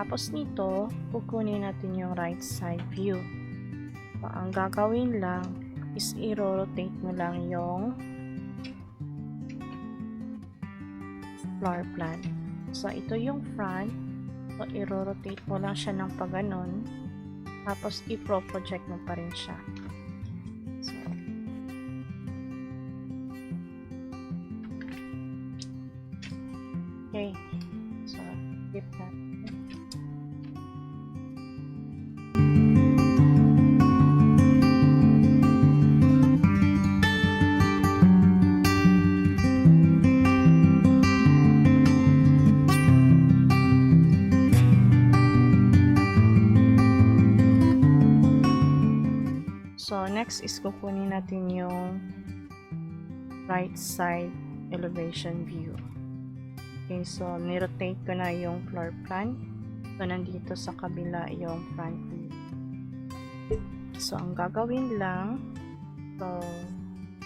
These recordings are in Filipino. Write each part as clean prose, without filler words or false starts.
Pagkatapos nito, kukunin natin yung right side view. So, ang gagawin lang is i-rotate mo lang yung floor plan. So, ito yung front. So, i-rotate mo lang siya ng paganon. Tapos, i-project mo pa rin siya. So, okay. So, keep that. So, next is kukunin natin yung right side elevation view. Okay, so nirotate ko na yung floor plan. So, nandito sa kabila yung front view. So, ang gagawin lang, so,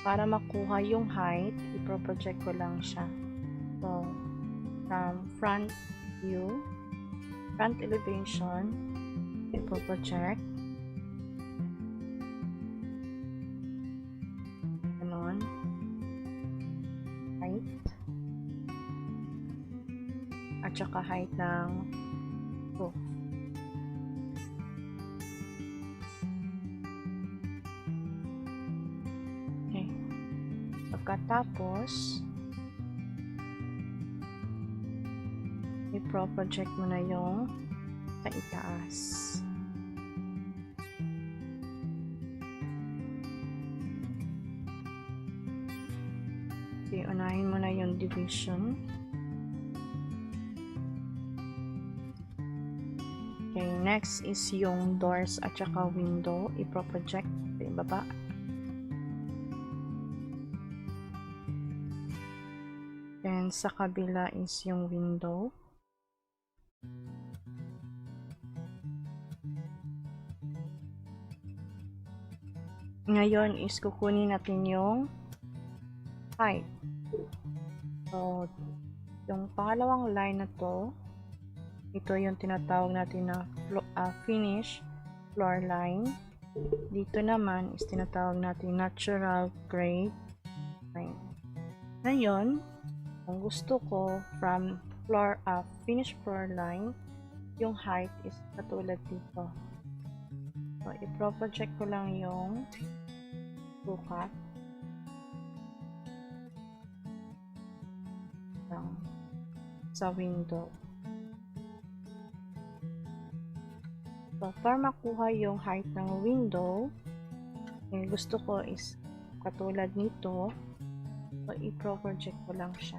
para makuha yung height, iproproject ko lang siya. So, from front view, front elevation, iproproject. At saka height ng roof. Okay. Pagkatapos, i-project mo na yung sa itaas. Okay, unahin mo na yung division. Okay, next is yung doors at saka window. I-project sa ibaba. Then, sa kabila is yung window. Ngayon is kukunin natin yung height. So, yung pangalawang line na to, ito yung tinatawag natin na finish floor line. Dito naman is tinatawag natin natural grade line. Ngayon, kung gusto ko from finish floor line, yung height is katulad dito. So, i-project ko lang yung sukat. Sa window. So, para makuha yung height ng window, yung gusto ko is katulad nito. So, i-project ko lang siya.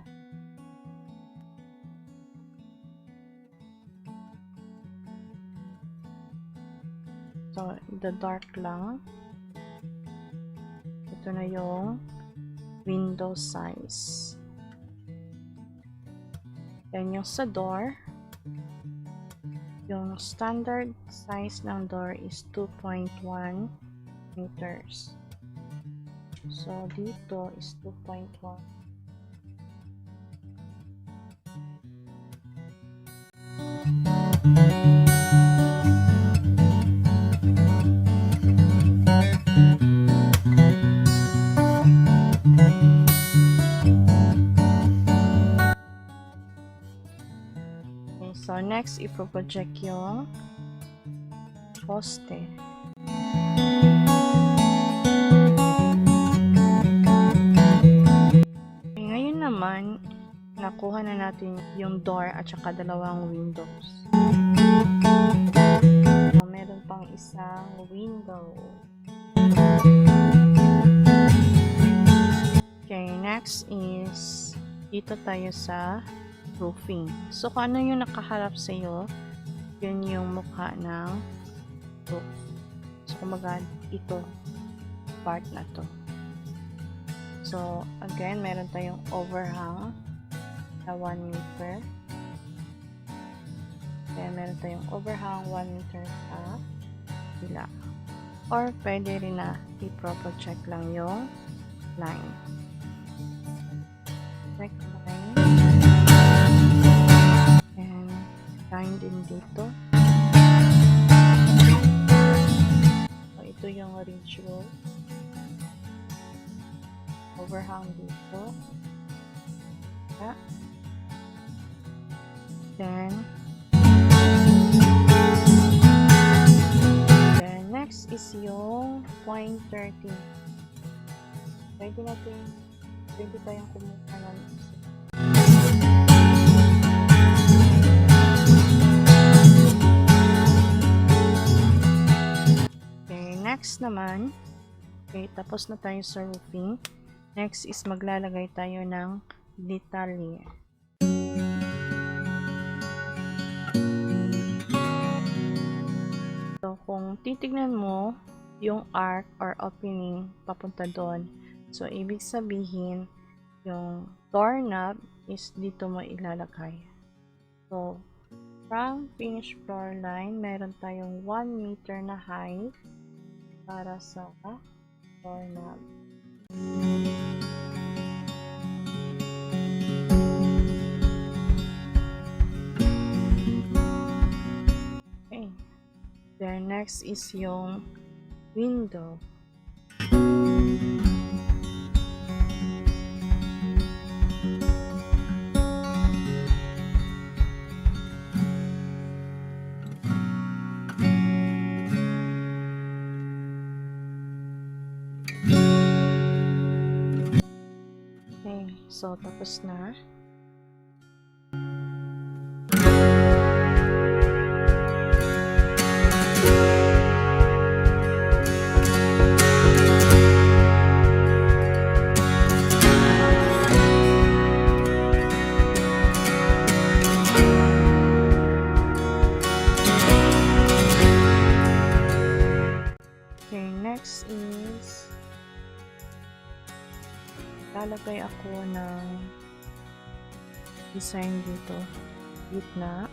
So, the dark lang. Ito na yung window size. Then, yung sa door, yung standard size ng door is 2.1 meters. So, dito is 2.1. So, next, ipo-project yung poste. Okay, ngayon naman, nakuha na natin yung door at saka dalawang windows. So, meron pang isang window. Okay, next is dito tayo sa roofing. So, kung ano yung nakaharap sa iyo, yun yung mukha ng roof. So, kumbaga, ito, part na to. So, again, meron tayong overhang na 1 meter. Then, meron tayong overhang 1 meter sa kabila. Or, pwede rin na i-project lang yung line. Next line. And, line din dito. So, ito yung ridge road. Overhang dito. Yeah. Then next is yung point 13. Pwede tayong kumuha ng okay, next naman, okay, tapos na tayo sa roofing. Next is maglalagay tayo ng detalye. So, kung titignan mo yung arc or opening papunta doon, so ibig sabihin yung doorknob is dito mo ilalagay. So, from finished floor line, meron tayong 1 meter na height para sa doorknob. Okay. Then next is yung window. Okay, so tapos na. Okay, next is lalagay ako ng design dito, gitna.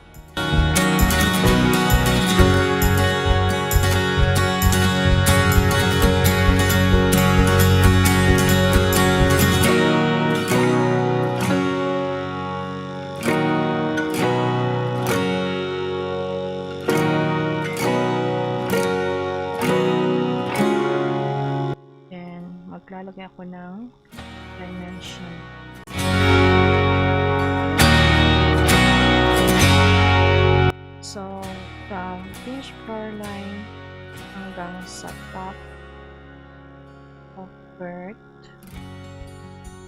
Then maglalagay ako ng dimension. So, from finished floor line hanggang sa top of bird,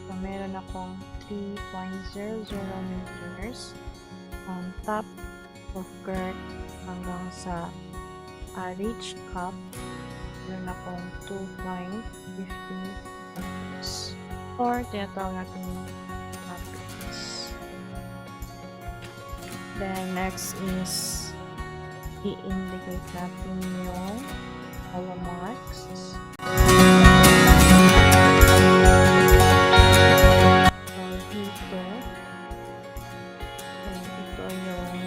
so meron akong 3.00 meters from top of girth hanggang sa ridge cup, meron akong 2.50 meters or tinatawag natin meters. Then next is i-indicate natin yung hollow marks. So dito, and ito yung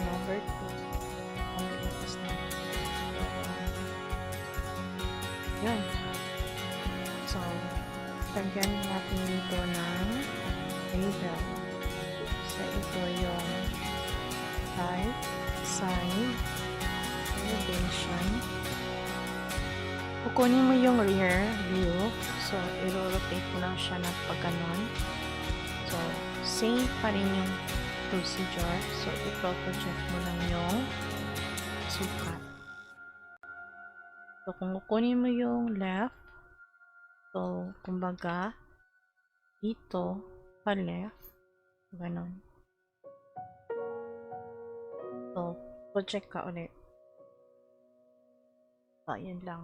number 2. Yan. So, lagyan natin dito ng label. So, ito yung right side elevation. Kukunin mo yung rear view. So, i-rotate mo lang siya ng pagganon. So, same pa rin yung procedure. So, i-project mo lang yung sukat. So, kung kukunin mo yung left, so, kumbaga, dito, pa left, ganon. So, project ka ulit. So, yun lang.